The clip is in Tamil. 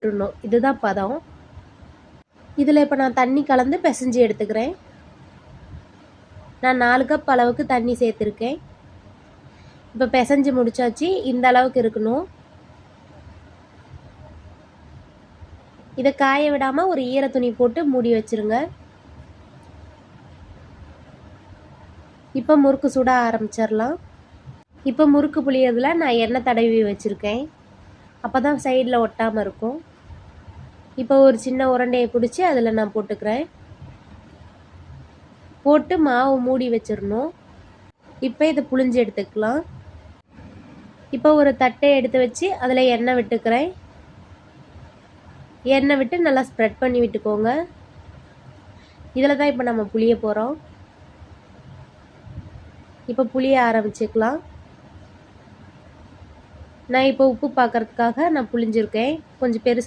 விட்டுறணும். இதுதான் பதம். இதில் இப்போ நான் தண்ணி கலந்து பிசைஞ்சு எடுத்துக்கிறேன். நான் 4 கப் அளவுக்கு தண்ணி சேர்த்துருக்கேன். இப்போ பிசைஞ்சு முடிச்சாச்சு. இந்த அளவுக்கு இருக்கணும். இதை காய விடாமல் ஒரு ஈர துணி போட்டு மூடி வச்சுருங்க. இப்போ முறுக்கு சுட ஆரம்பிச்சிடலாம். இப்போ முறுக்கு புளியறதுல நான் எண்ணெய் தடவி வச்சுருக்கேன். அப்போ தான் சைடில் ஒட்டாமல் இருக்கும். இப்போ ஒரு சின்ன உருண்டையை பிடிச்சி அதில் நான் போட்டுக்கிறேன். போட்டு மாவு மூடி வச்சிடணும். இப்போ இதை புழிஞ்சு எடுத்துக்கலாம். இப்போ ஒரு தட்டை எடுத்து வச்சு அதில் எண்ணெய் விட்டுக்கிறேன். எண்ணெய் விட்டு நல்லா ஸ்ப்ரெட் பண்ணி விட்டுக்கோங்க. இதில் தான் இப்போ நம்ம புளிய போகிறோம். இப்போ புளிய ஆரம்பிச்சுக்கலாம். நான் இப்போ உப்பு பார்க்கறதுக்காக நான் புளிஞ்சிருக்கேன். கொஞ்சம் பெருசாக